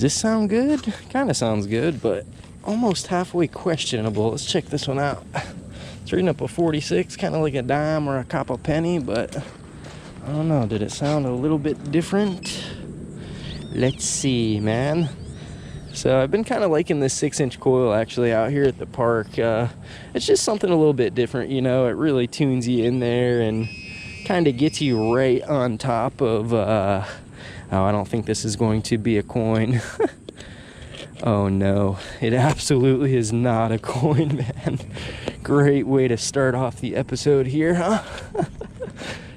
this sound good? Kind of sounds good, but almost halfway questionable. Let's check this one out. It's reading up a 46, kind of like a dime or a copper penny, but I don't know. Did it sound a little bit different? Let's see, man. So I've been kind of liking this 6-inch coil actually out here at the park. It's just something a little bit different, you know. It really tunes you in there and kind of gets you right on top of, oh, I don't think this is going to be a coin. Oh no, it absolutely is not a coin, man. Great way to start off the episode here, huh?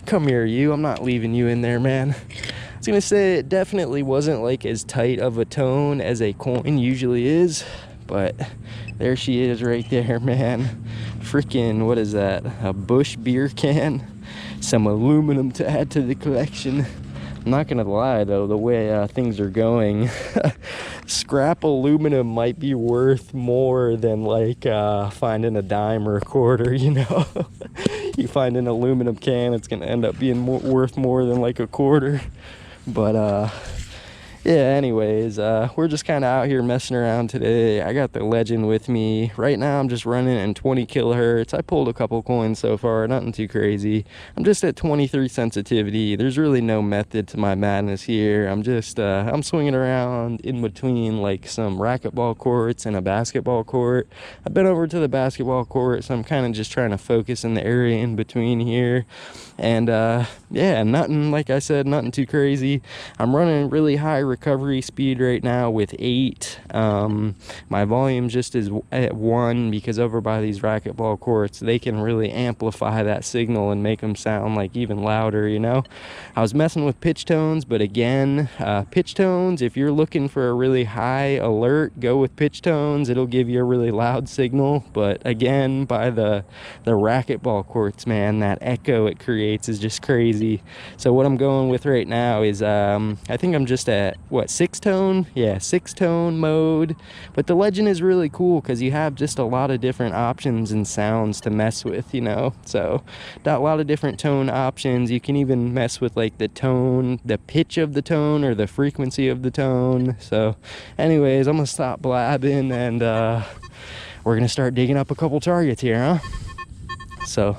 Come here, you. I'm not leaving you in there, man. I was gonna say it definitely wasn't like as tight of a tone as a coin usually is, but there she is right there, man. Freaking, what is that? A Busch beer can? Some aluminum to add to the collection. I'm not gonna lie though, the way things are going, scrap aluminum might be worth more than like finding a dime or a quarter, you know. You find an aluminum can, it's gonna end up being worth more than like a quarter. But yeah, anyways, we're just kind of out here messing around today. I got the Legend with me. Right now I'm just running in 20 kilohertz. I pulled a couple coins so far, nothing too crazy. I'm just at 23 sensitivity. There's really no method to my madness here. I'm just, I'm swinging around in between like some racquetball courts and a basketball court. I've been over to the basketball court, so I'm kind of just trying to focus in the area in between here. And yeah, nothing, like I said, nothing too crazy. I'm running really high recovery speed right now with 8. My volume just is at 1 because over by these racquetball courts, they can really amplify that signal and make them sound like even louder, you know. I was messing with pitch tones, but again, pitch tones, if you're looking for a really high alert, go with pitch tones. It'll give you a really loud signal. But again, by the racquetball courts, man, that echo it creates is just crazy. So what I'm going with right now is I think I'm just at what, 6-tone? Yeah, 6-tone mode. But the Legend is really cool because you have just a lot of different options and sounds to mess with, you know. So got a lot of different tone options. You can even mess with like the tone, the pitch of the tone, or the frequency of the tone. So anyways, I'm gonna stop blabbing and we're gonna start digging up a couple targets here, huh? So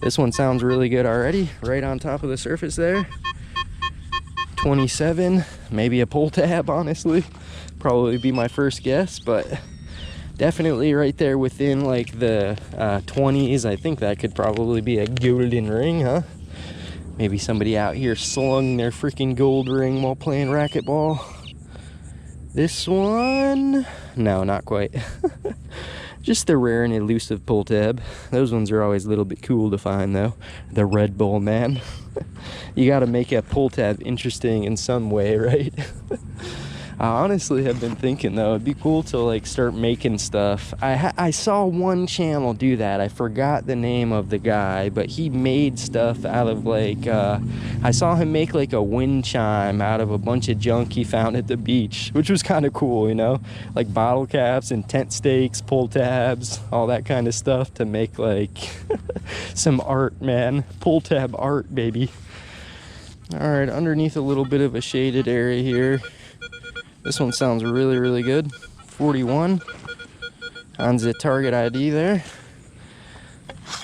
this one sounds really good already, right on top of the surface there. 27, maybe a pull tab, honestly. Probably be my first guess, but definitely right there within like the 20s. I think that could probably be a golden ring, huh? Maybe somebody out here slung their freaking gold ring while playing racquetball. This one, no, not quite. Just the rare and elusive pull tab. Those ones are always a little bit cool to find though. The Red Bull, man. You gotta make a pull tab interesting in some way, right? I honestly have been thinking though, it'd be cool to like start making stuff. I saw one channel do that. I forgot the name of the guy, but he made stuff out of like, I saw him make like a wind chime out of a bunch of junk he found at the beach, which was kind of cool, you know? Like bottle caps and tent stakes, pull tabs, all that kind of stuff to make like some art, man. Pull tab art, baby. All right, underneath a little bit of a shaded area here. This one sounds really, really good. 41 on the target ID there.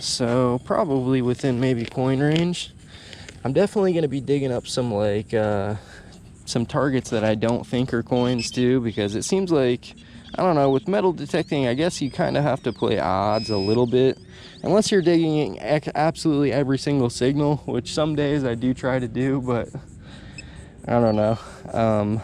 So probably within maybe coin range. I'm definitely going to be digging up some like some targets that I don't think are coins too, because it seems like, I don't know, with metal detecting, I guess you kind of have to play odds a little bit. Unless you're digging absolutely every single signal, which some days I do try to do, but I don't know.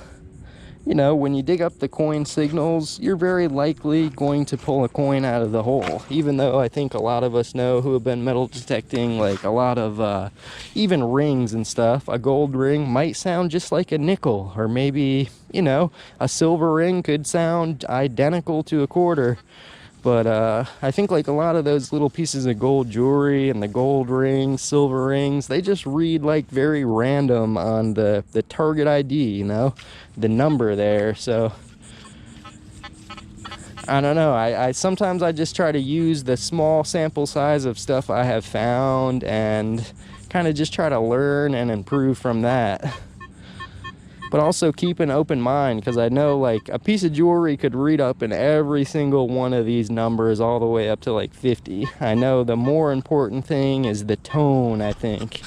You know, when you dig up the coin signals, you're very likely going to pull a coin out of the hole. Even though I think a lot of us know who have been metal detecting, like a lot of even rings and stuff, a gold ring might sound just like a nickel, or maybe, you know, a silver ring could sound identical to a quarter. But I think like a lot of those little pieces of gold jewelry and the gold rings, silver rings, they just read like very random on the target ID, you know, the number there. So I don't know. I sometimes I just try to use the small sample size of stuff I have found and kind of just try to learn and improve from that. But also keep an open mind, because I know like a piece of jewelry could read up in every single one of these numbers all the way up to like 50. I know the more important thing is the tone, I think.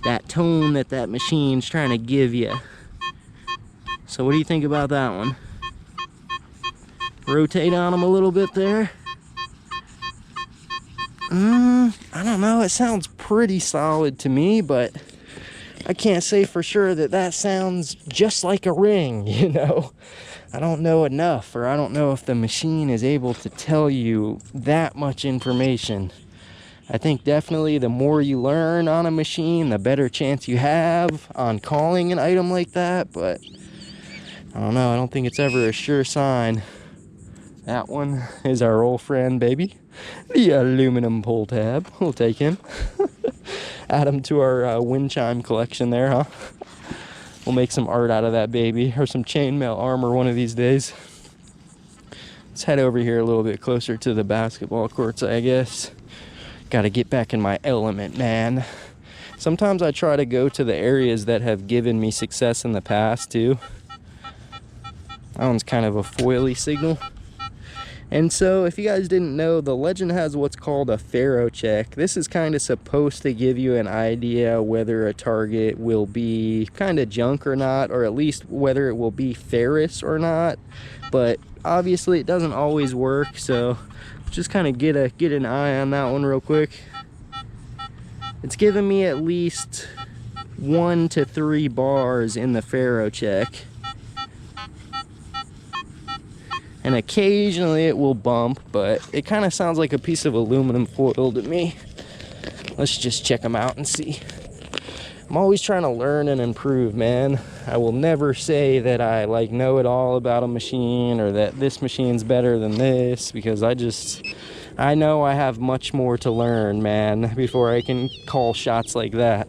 That tone that that machine's trying to give you. So what do you think about that one? Rotate on them a little bit there. I don't know, it sounds pretty solid to me, but I can't say for sure that that sounds just like a ring, you know? I don't know enough, or I don't know if the machine is able to tell you that much information. I think definitely the more you learn on a machine, the better chance you have on calling an item like that, but I don't know, I don't think it's ever a sure sign. That one is our old friend, baby. The aluminum pull tab. We'll take him. Add him to our wind chime collection there, huh? We'll make some art out of that baby, or some chainmail armor one of these days. Let's head over here a little bit closer to the basketball courts, I guess. Gotta get back in my element, man. Sometimes I try to go to the areas that have given me success in the past, too. That one's kind of a foily signal. And so, if you guys didn't know, the Legend has what's called a ferro check. This is kind of supposed to give you an idea whether a target will be kind of junk or not, or at least whether it will be ferrous or not. But obviously it doesn't always work, so just kind of get an eye on that one real quick. It's giving me at least 1 to 3 bars in the ferro check. And occasionally it will bump, but it kind of sounds like a piece of aluminum foil to me. Let's just check them out and see. I'm always trying to learn and improve, man. I will never say that I like know it all about a machine, or that this machine's better than this, because I know I have much more to learn, man, before I can call shots like that.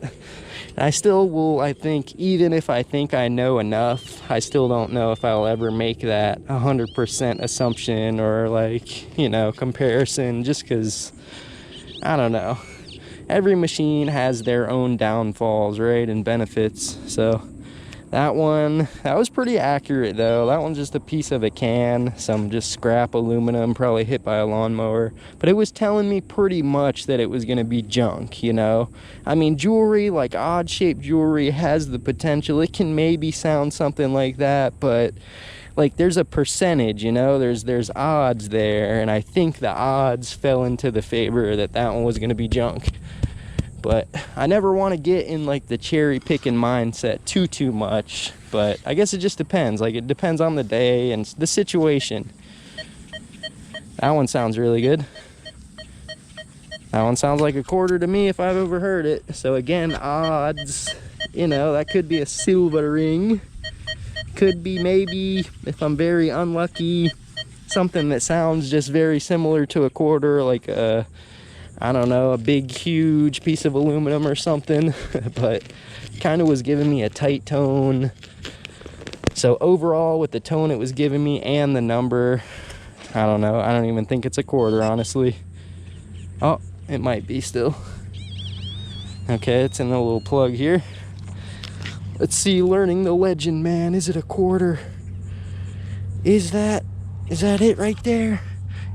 I still will, I think, even if I think I know enough, I still don't know if I'll ever make that 100% assumption or, like, you know, comparison, just because, I don't know. Every machine has their own downfalls, right, and benefits. So that was pretty accurate, though. That one's just a piece of a can, some just scrap aluminum, probably hit by a lawnmower. But it was telling me pretty much that it was going to be junk, you know? I mean, jewelry, like odd-shaped jewelry, has the potential. It can maybe sound something like that, but like there's a percentage, you know? There's odds there, and I think the odds fell into the favor that that one was going to be junk. But I never want to get in like the cherry picking mindset too much, but I guess it just depends. Like, it depends on the day and the situation. That one sounds really good. That one sounds like a quarter to me if I've ever heard it. So again, odds, you know, that could be a silver ring. Could be, maybe, if I'm very unlucky, something that sounds just very similar to a quarter, like a, I don't know, a big, huge piece of aluminum or something. But kind of was giving me a tight tone. So overall, with the tone it was giving me and the number, I don't know. I don't even think it's a quarter, honestly. Oh, it might be still. Okay, it's in the little plug here. Let's see, learning the Legend, man. Is it a quarter? Is that it right there?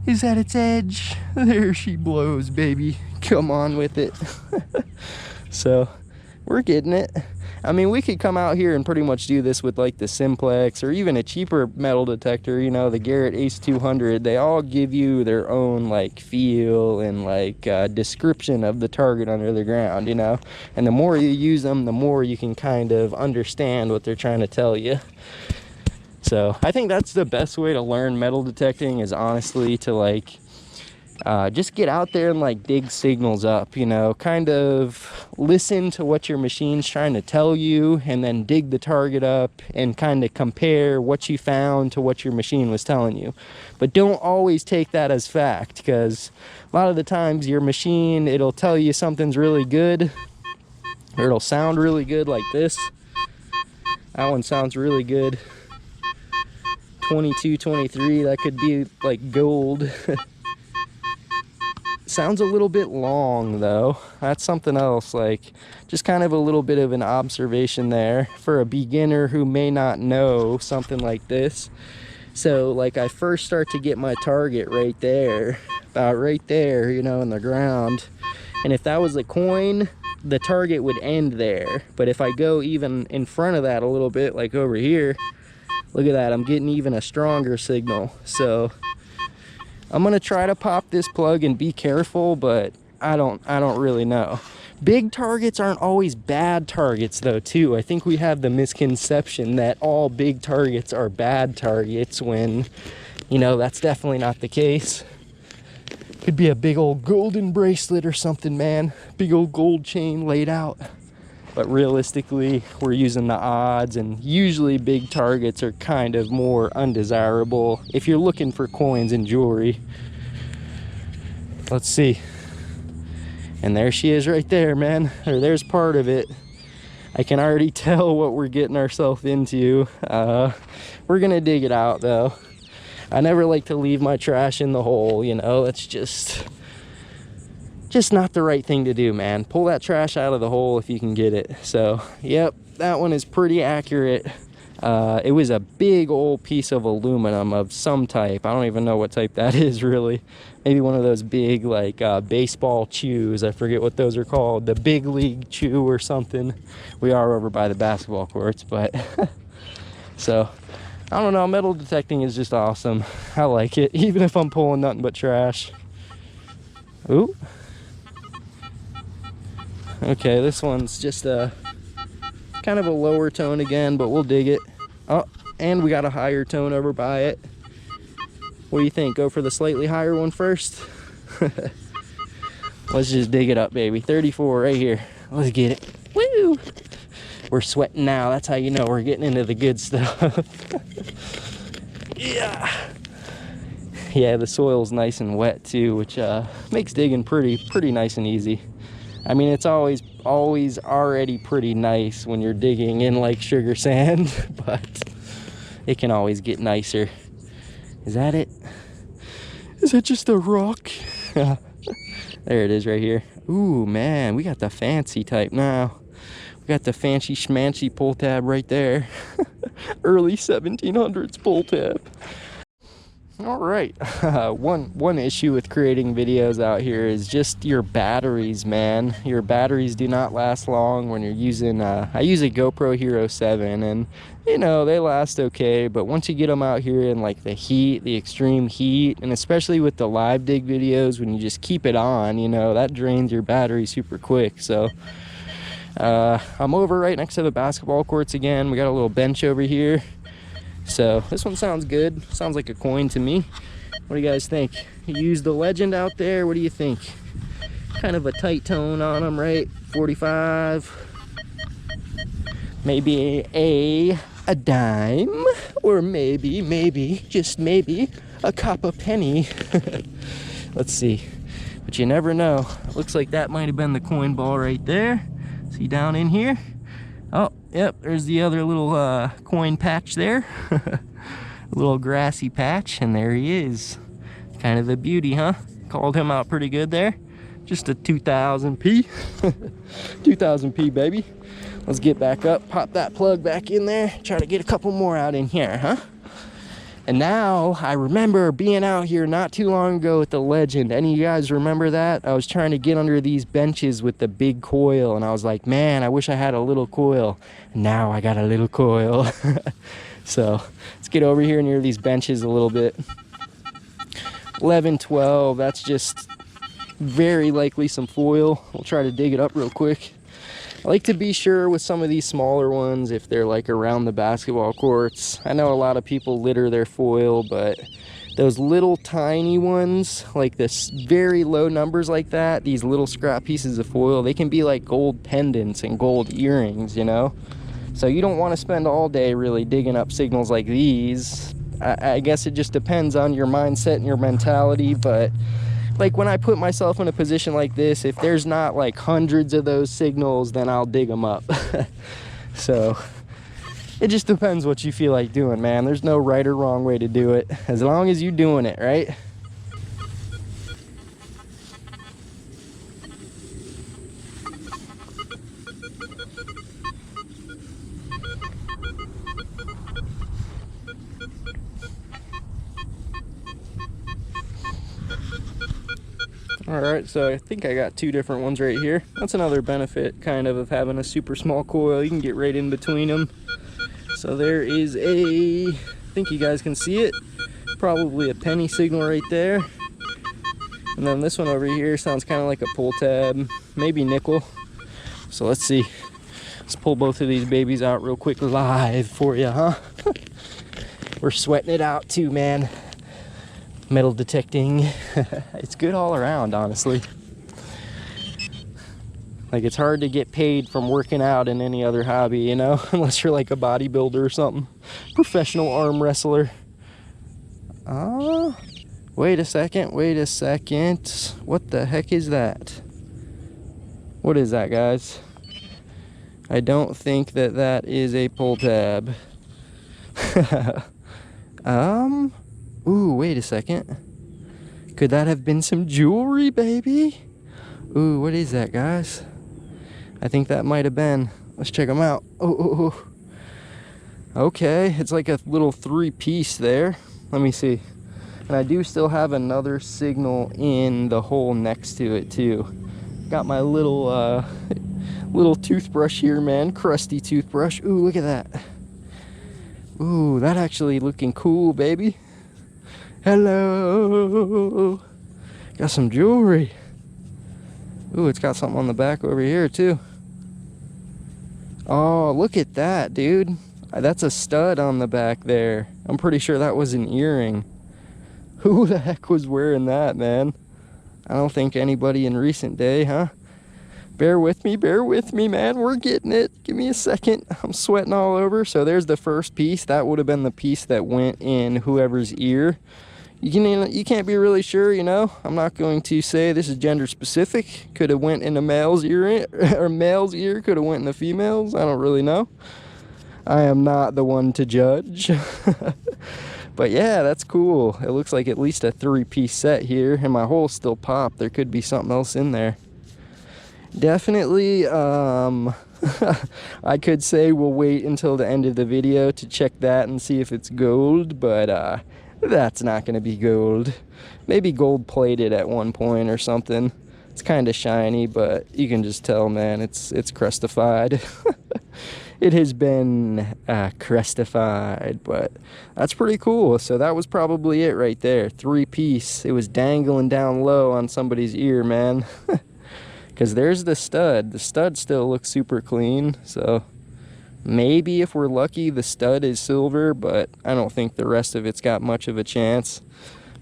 Is that its edge? There she blows, baby. Come on with it. So, we're getting it. I mean, we could come out here and pretty much do this with like the Simplex, or even a cheaper metal detector, you know, the Garrett Ace 200. They all give you their own like feel and like description of the target under the ground, you know. And the more you use them, the more you can kind of understand what they're trying to tell you. So I think that's the best way to learn metal detecting, is honestly to like just get out there and like dig signals up, you know, kind of listen to what your machine's trying to tell you, and then dig the target up and kind of compare what you found to what your machine was telling you. But don't always take that as fact, because a lot of the times your machine, it'll tell you something's really good, or it'll sound really good, like this. That one sounds really good. 22, 23, that could be like gold. Sounds a little bit long though. That's something else, like just kind of a little bit of an observation there for a beginner who may not know something like this. So like I first start to get my target right there, about right there, you know, in the ground. And if that was a coin, the target would end there. But if I go even in front of that a little bit, like over here, look at that, I'm getting even a stronger signal. So I'm gonna try to pop this plug and be careful, but I don't really know. Big targets aren't always bad targets though too. I think we have the misconception that all big targets are bad targets when, you know, that's definitely not the case. Could be a big old golden bracelet or something, man. Big old gold chain laid out. But realistically, we're using the odds, and usually big targets are kind of more undesirable if you're looking for coins and jewelry. Let's see. And there she is right there, man. Or there's part of it. I can already tell what we're getting ourselves into. We're gonna dig it out though. I never like to leave my trash in the hole, you know. That's just not the right thing to do, man. Pull that trash out of the hole if you can get it. So yep, that one is pretty accurate. It was a big old piece of aluminum of some type. I don't even know what type that is really. Maybe one of those big like baseball chews. I forget what those are called, the big league chew or something. We are over by the basketball courts, but so I don't know, metal detecting is just awesome. I like it, even if I'm pulling nothing but trash. Ooh. Okay, this one's just a kind of a lower tone again, but we'll dig it. Oh, and we got a higher tone over by it. What do you think? Go for the slightly higher one first? Let's just dig it up, baby. 34 right here. Let's get it. Woo! We're sweating now. That's how you know we're getting into the good stuff. Yeah. Yeah, the soil's nice and wet too, which makes digging pretty nice and easy. I mean, it's always already pretty nice when you're digging in like sugar sand, but it can always get nicer. Is that it? Is it just a rock? There it is right here. Ooh, man, we got the fancy type now. We got the fancy schmancy pull tab right there. Early 1700s pull tab. All right, one issue with creating videos out here is just your batteries, man. Your batteries do not last long when you're using, I use a GoPro Hero 7, and you know, they last okay, but once you get them out here in like the heat, the extreme heat, and especially with the live dig videos, when you just keep it on, you know, that drains your battery super quick. So I'm over right next to the basketball courts again. We got a little bench over here. So this one sounds good. Sounds like a coin to me. What do you guys think? You use the Legend out there. What do you think? Kind of a tight tone on them, right? 45. Maybe a dime, or maybe, just maybe, a copper penny. Let's see. But you never know. Looks like that might have been the coin ball right there. See down in here? Oh, yep, there's the other little coin patch there. A little grassy patch, and there he is. Kind of a beauty, huh? Called him out pretty good there. Just a 2000p. 2000p, baby. Let's get back up, pop that plug back in there, try to get a couple more out in here, huh? And now I remember being out here not too long ago with the Legend. Any of you guys remember that? I was trying to get under these benches with the big coil, and I was like, man, I wish I had a little coil. Now I got a little coil. So let's get over here near these benches a little bit. 11, 12, that's just very likely some foil. We'll try to dig it up real quick. I like to be sure with some of these smaller ones if they're like around the basketball courts. I know a lot of people litter their foil, but those little tiny ones, like this very low numbers like that, these little scrap pieces of foil, they can be like gold pendants and gold earrings, you know? So you don't want to spend all day really digging up signals like these. I guess it just depends on your mindset and your mentality, but like when I put myself in a position like this, if there's not like hundreds of those signals, then I'll dig them up. So it just depends what you feel like doing, man. There's no right or wrong way to do it, as long as you're doing it, right? Alright, so I think I got 2 different ones right here. That's another benefit kind of having a super small coil. You can get right in between them. So there is a, I think you guys can see it, probably a penny signal right there. And then this one over here sounds kind of like a pull tab, maybe nickel. So let's see. Let's pull both of these babies out real quick live for you, huh? We're sweating it out too, man. Metal detecting. It's good all around, honestly. Like, it's hard to get paid from working out in any other hobby, you know, unless you're like a bodybuilder or something. Professional arm wrestler. Wait a second, wait a second. What the heck is that? What is that, guys? I don't think that that is a pull tab. Ooh, wait a second. Could that have been some jewelry, baby? Ooh, what is that, guys? I think that might have been. Let's check them out. Oh. Okay, it's like a little 3-piece there. Let me see. And I do still have another signal in the hole next to it too. Got my little little toothbrush here, man. Crusty toothbrush. Ooh, look at that. Ooh, that actually looking cool, baby. Hello. Got some jewelry. Ooh, it's got something on the back over here too. Oh, look at that, dude. That's a stud on the back there. I'm pretty sure that was an earring. Who the heck was wearing that, man? I don't think anybody in recent day, huh? Bear with me, man. We're getting it. Give me a second. I'm sweating all over. So there's the first piece. That would have been the piece that went in whoever's ear. You can't be really sure, you know. I'm not going to say this is gender specific. Could have went in a male's ear, or male's ear could have went in the female's. I don't really know. I am not the one to judge. But yeah, that's cool. It looks like at least a 3-piece set here, and my hole's still popped. There could be something else in there. Definitely, I could say we'll wait until the end of the video to check that and see if it's gold, but that's not going to be gold. Maybe gold plated at one point or something. It's kind of shiny, but you can just tell, man, it's crustified. It has been crustified, but that's pretty cool. So that was probably it right there. 3-piece. It was dangling down low on somebody's ear, man. Because there's the stud. The stud still looks super clean. So maybe if we're lucky, the stud is silver, but I don't think the rest of it's got much of a chance.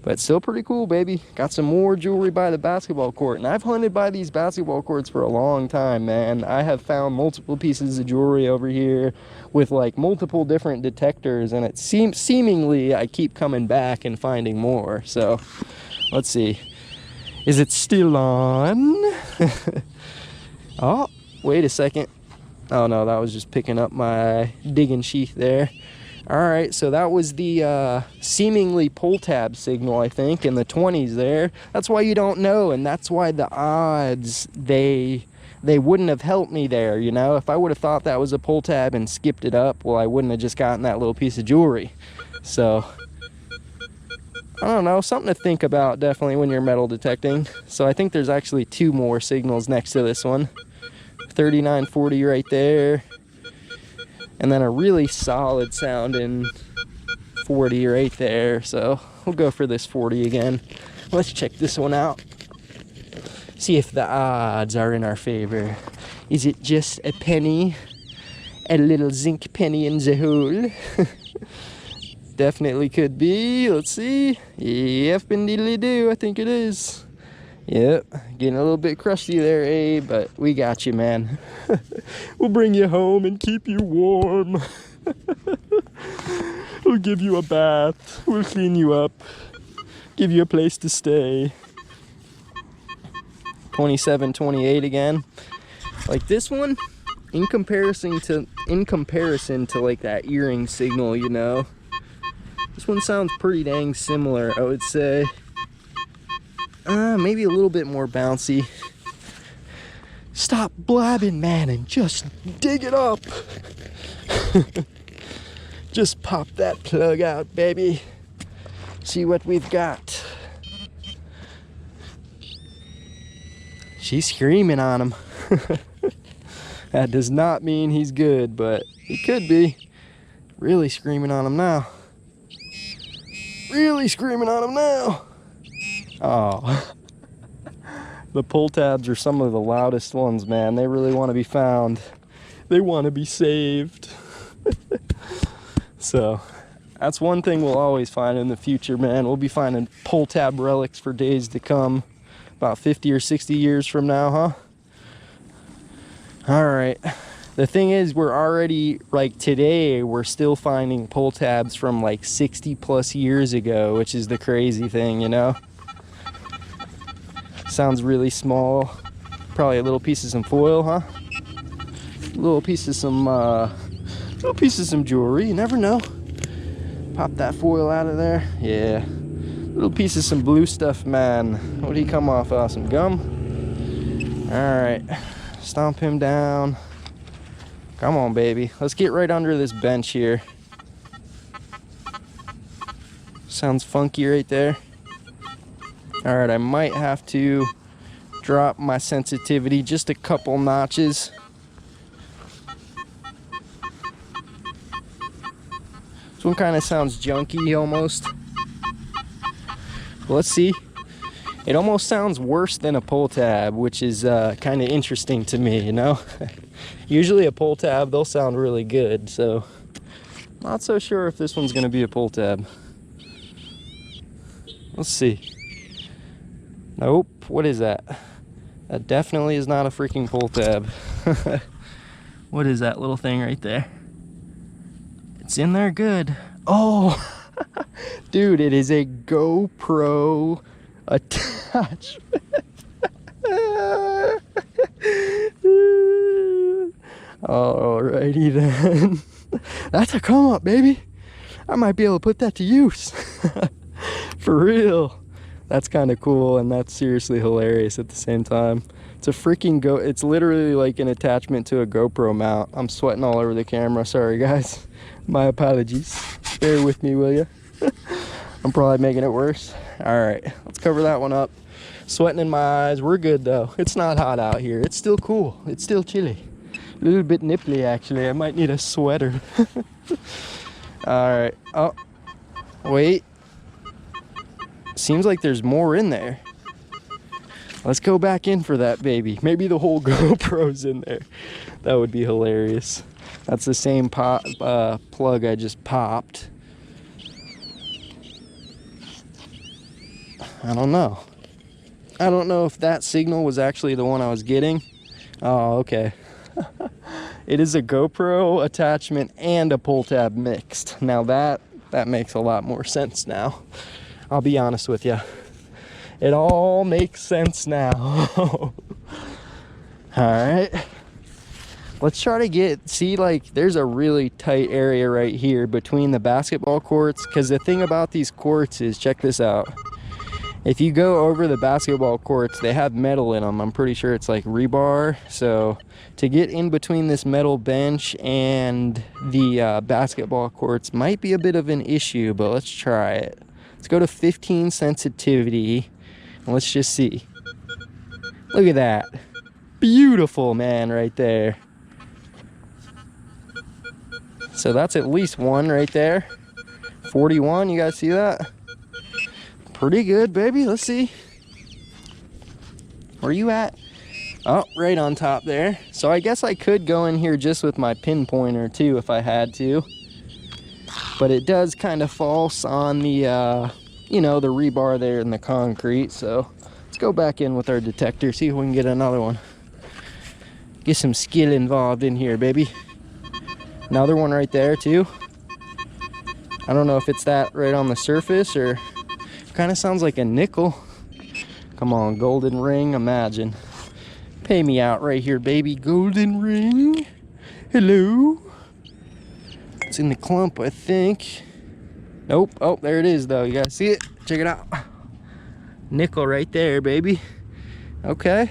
But still pretty cool, baby. Got some more jewelry by the basketball court. And I've hunted by these basketball courts for a long time, man. I have found multiple pieces of jewelry over here with like multiple different detectors. And it seemingly I keep coming back and finding more. So let's see. Is it still on? Oh, wait a second. Oh no, that was just picking up my digging sheath there. All right, so that was the seemingly pull tab signal, I think, in the 20s there. That's why you don't know, and that's why the odds, they wouldn't have helped me there, you know? If I would have thought that was a pull tab and skipped it up, well, I wouldn't have just gotten that little piece of jewelry. So I don't know, something to think about definitely when you're metal detecting. So I think there's actually 2 more signals next to this one. 3940 right there. And then a really solid sounding 40 right there. So we'll go for this 40 again. Let's check this one out. See if the odds are in our favor. Is it just a penny? A little zinc penny in the hole? Definitely could be. Let's see. Yep, indeedly do. I think it is. Yep, getting a little bit crusty there, Abe, but we got you, man. We'll bring you home and keep you warm. We'll give you a bath. We'll clean you up. Give you a place to stay. 27, 28 again. Like this one, in comparison to like that earring signal, you know, this one sounds pretty dang similar, I would say. Maybe a little bit more bouncy. Stop blabbing, man, and just dig it up. Just pop that plug out, baby. See what we've got. She's screaming on him. That does not mean he's good, but he could be. Really screaming on him now. Really screaming on him now. Oh. The pull tabs are some of the loudest ones, man. They really want to be found. They want to be saved. So that's one thing we'll always find in the future, man. We'll be finding pull tab relics for days to come. About 50 or 60 years from now, huh? All right. The thing is, we're already, like today, we're still finding pull tabs from like 60 plus years ago, which is the crazy thing, you know? Sounds really small. Probably a little piece of some foil, huh? Little piece of some jewelry. You never know. Pop that foil out of there. Yeah. Little piece of some blue stuff, man. What did he come off of? Some gum? All right. Stomp him down. Come on, baby. Let's get right under this bench here. Sounds funky right there. All right, I might have to drop my sensitivity just a couple notches. This one kind of sounds junky almost. Well, let's see. It almost sounds worse than a pull tab, which is kind of interesting to me, you know? Usually a pull tab, they'll sound really good, so not so sure if this one's gonna be a pull tab. Let's see. Nope, what is that? That definitely is not a freaking pull tab. What is that little thing right there? It's in there good. Oh, dude, it is a GoPro attachment. Alrighty then. That's a come up, baby. I might be able to put that to use. For real. That's kind of cool, and that's seriously hilarious at the same time. It's a freaking it's literally like an attachment to a GoPro mount. I'm sweating all over the camera. Sorry guys. My apologies. Bear with me, will you? I'm probably making it worse. All right, let's cover that one up. Sweating in my eyes. We're good though. It's not hot out here. It's still cool. It's still chilly. A little bit nipply actually. I might need a sweater. All right. Oh, wait. Seems like there's more in there. Let's go back in for that baby. Maybe the whole GoPro's in there. That would be hilarious. That's the same plug I just popped. I don't know. I don't know if that signal was actually the one I was getting. Oh, okay. It is a GoPro attachment and a pull tab mixed. Now that makes a lot more sense now. I'll be honest with you. It all makes sense now. All right. Let's try to see, like, there's a really tight area right here between the basketball courts. Because the thing about these courts is, check this out. If you go over the basketball courts, they have metal in them. I'm pretty sure it's like rebar. So to get in between this metal bench and the basketball courts might be a bit of an issue, but let's try it. Let's go to 15 sensitivity. And let's just see. Look at that. Beautiful, man, right there. So that's at least one right there. 41, you guys see that? Pretty good, baby. Let's see. Where you at? Oh, right on top there. So I guess I could go in here just with my pinpointer too if I had to. But it does kind of false on the, you know, the rebar there in the concrete. So let's go back in with our detector, see if we can get another one. Get some skill involved in here, baby. Another one right there too. I don't know if it's that right on the surface or kind of sounds like a nickel. Come on, golden ring, imagine. Pay me out right here, baby. Golden ring. Hello. It's in the clump, I think. Nope. Oh, there it is though. You guys see it? Check it out. Nickel right there, baby. Okay.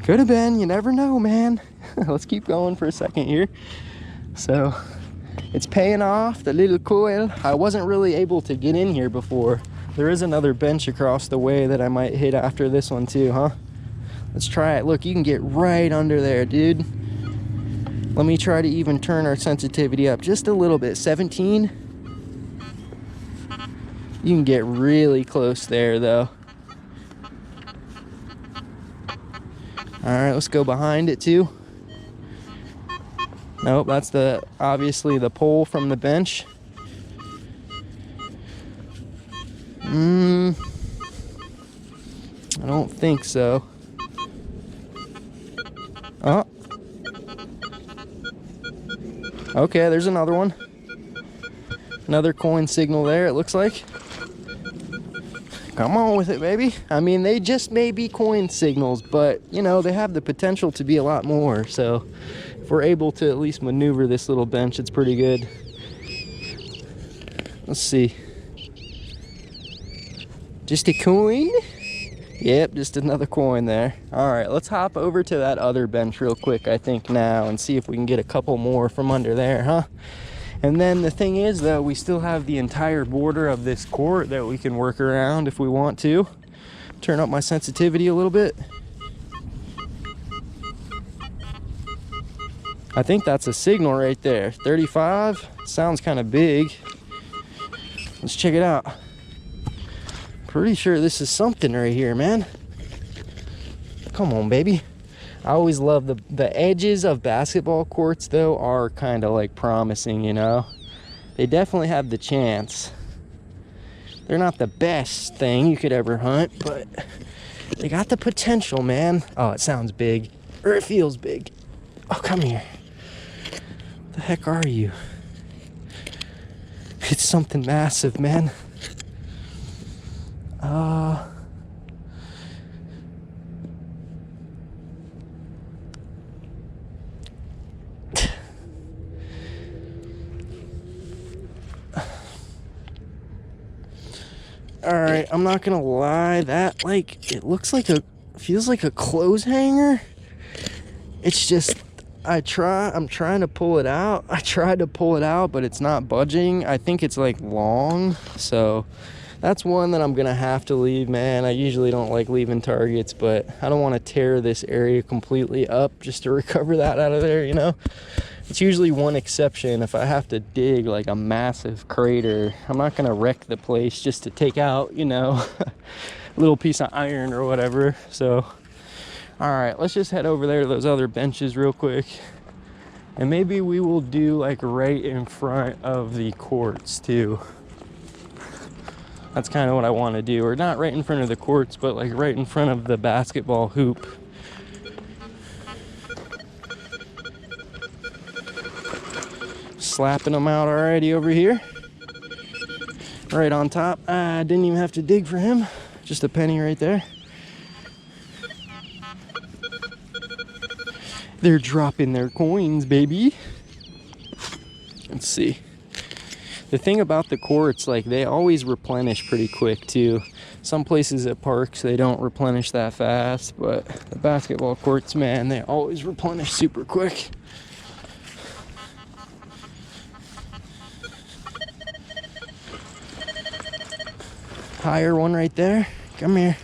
Could have been. You never know, man. Let's keep going for a second here. So it's paying off, the little coil. I wasn't really able to get in here before. There is another bench across the way that I might hit after this one too, huh? Let's try it. Look, you can get right under there, dude. Let me try to even turn our sensitivity up just a little bit. 17. You can get really close there, though. All right, let's go behind it, too. Nope, that's obviously the pole from the bench. I don't think so. Oh. Okay, there's another one. Another coin signal there, it looks like. Come on with it, baby. I mean, they just may be coin signals, but, you know, they have the potential to be a lot more. So, if we're able to at least maneuver this little bench, it's pretty good. Let's see. Just a coin? Yep, just another coin there. All right, let's hop over to that other bench real quick, I think, now, and see if we can get a couple more from under there, huh? And then the thing is, though, we still have the entire border of this court that we can work around if we want to. Turn up my sensitivity a little bit. I think that's a signal right there. 35. Sounds kind of big. Let's check it out. Pretty sure this is something right here, man. Come on, baby. I always love the edges of basketball courts, though, are kind of like promising, you know. They definitely have the chance. They're not the best thing you could ever hunt, but they got the potential, man. Oh, it sounds big, or it feels big. Oh, come here. What the heck are you? It's something massive, man. All right, I'm not gonna lie, that, like, it looks like feels like a clothes hanger. It's just, I'm trying to pull it out. I tried to pull it out, but it's not budging. I think it's like long, so that's one that I'm gonna have to leave, man. I usually don't like leaving targets, but I don't want to tear this area completely up just to recover that out of there, you know. It's usually one exception. If I have to dig like a massive crater, I'm not gonna wreck the place just to take out, you know, a little piece of iron or whatever. So, all right, let's just head over there to those other benches real quick. And maybe we will do like right in front of the courts too. That's kind of what I want to do. Or not right in front of the courts, but like right in front of the basketball hoop. Slapping them out already over here. Right on top. I didn't even have to dig for him. Just a penny right there. They're dropping their coins, baby. Let's see. The thing about the courts, like, they always replenish pretty quick too. Some places at parks, they don't replenish that fast, but the basketball courts, man, they always replenish super quick. Higher one right there. Come here.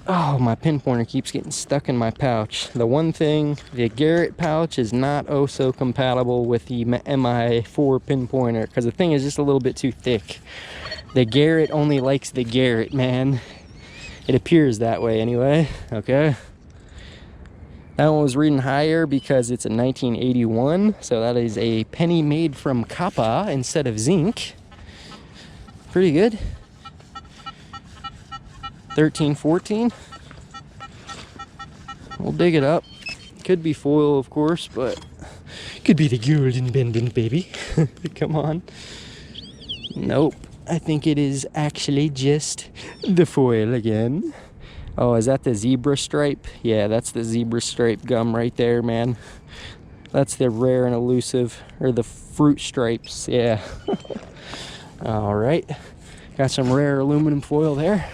Oh, my pinpointer keeps getting stuck in my pouch. The one thing, the Garrett pouch is not oh so compatible with the MI4 pinpointer, because the thing is just a little bit too thick. The Garrett only likes the Garrett, man. It appears that way anyway, okay? That one was reading higher because it's a 1981, so that is a penny made from copper instead of zinc. Pretty good. 13, 14. We'll dig it up. Could be foil, of course, but could be the golden pendant, baby. Come on. Nope. I think it is actually just the foil again. Oh, is that the zebra stripe? Yeah, that's the zebra stripe gum right there, man. That's the rare and elusive, or the fruit stripes, yeah. All right. Got some rare aluminum foil there.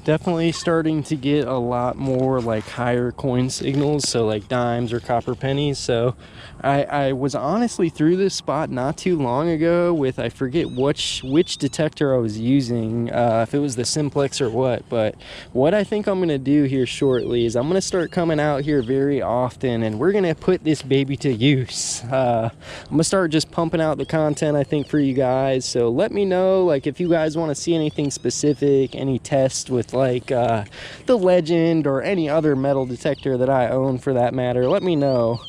definitely starting to get a lot more like higher coin signals, so like dimes or copper pennies. So I was honestly through this spot not too long ago with, I forget which detector I was using, if it was the simplex or what. But what I think I'm gonna do here shortly is I'm gonna start coming out here very often, and we're gonna put this baby to use. I'm gonna start just pumping out the content, I think, for you guys. So let me know, like, if you guys want to see anything specific, any test with like the Legend or any other metal detector that I own for that matter, let me know.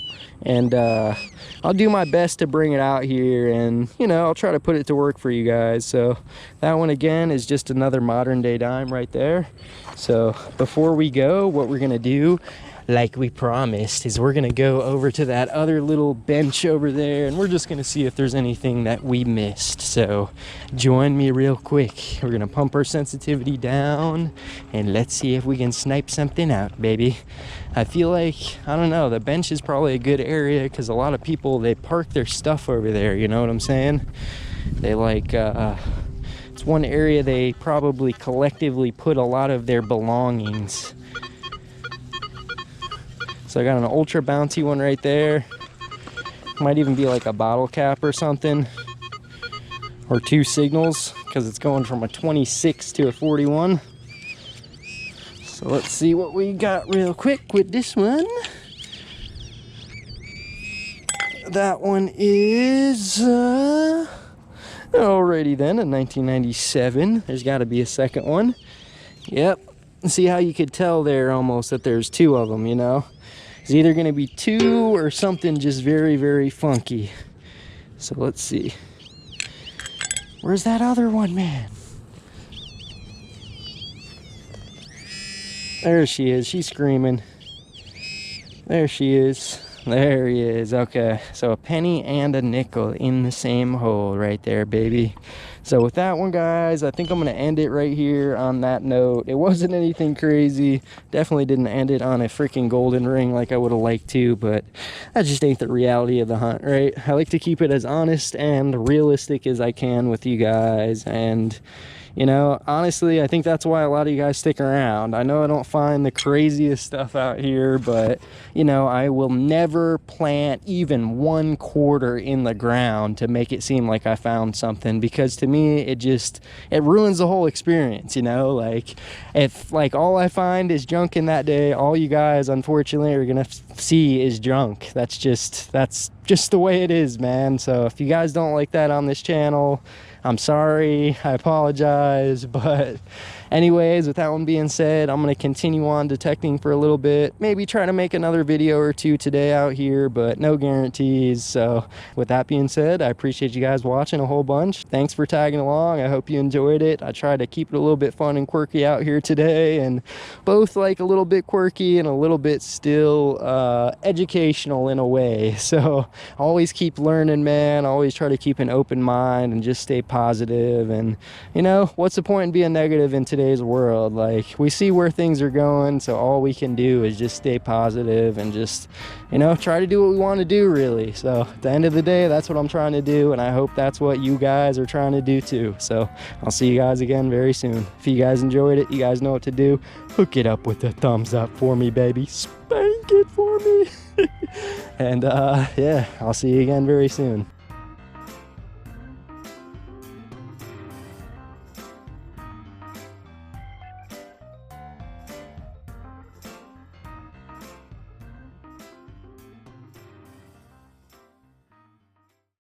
And I'll do my best to bring it out here, and you know, I'll try to put it to work for you guys. So that one again is just another modern day dime right there. So before we go, what we're gonna do, like we promised, is we're gonna go over to that other little bench over there, and we're just gonna see if there's anything that we missed. So join me real quick. We're gonna pump our sensitivity down, and let's see if we can snipe something out, baby. I feel like, I don't know, the bench is probably a good area because a lot of people, they park their stuff over there, you know what I'm saying? They like, it's one area they probably collectively put a lot of their belongings. So I got an ultra bouncy one right there. Might even be like a bottle cap or something, or two signals, because it's going from a 26 to a 41. So let's see what we got real quick with this one. That one is alrighty then, a 1997. There's got to be a second one. Yep. See how you could tell there almost that there's two of them, you know? It's either going to be two or something just very, very funky. So let's see. Where's that other one, man? There she is. She's screaming. There she is. There he is. Okay, so a penny and a nickel in the same hole right there, baby. So with that one, guys, I think I'm gonna end it right here on that note. It wasn't anything crazy. Definitely didn't end it on a freaking golden ring like I would have liked to, but that just ain't the reality of the hunt, right? I like to keep it as honest and realistic as I can with you guys. And you know, honestly, I think that's why a lot of you guys stick around. I know I don't find the craziest stuff out here, but, you know, I will never plant even 1/4 in the ground to make it seem like I found something, because to me, it ruins the whole experience, you know? Like, if, like, all I find is junk in that day, all you guys, unfortunately, are gonna see is junk. That's just the way it is, man. So if you guys don't like that on this channel, I'm sorry, I apologize. But anyways, with that one being said, I'm going to continue on detecting for a little bit, maybe try to make another video or two today out here, but no guarantees. So with that being said, I appreciate you guys watching a whole bunch. Thanks for tagging along. I hope you enjoyed it. I tried to keep it a little bit fun and quirky out here today, and both like a little bit quirky and a little bit still educational in a way. So always keep learning, man. Always try to keep an open mind and just stay positive. And you know, what's the point in being negative in today's world? Like, we see where things are going, so all we can do is just stay positive and just, you know, try to do what we want to do, really. So at the end of the day, that's what I'm trying to do, and I hope that's what you guys are trying to do too. So I'll see you guys again very soon. If you guys enjoyed it, you guys know what to do. Hook it up with a thumbs up for me, baby. Spank it for me. And yeah, I'll see you again very soon.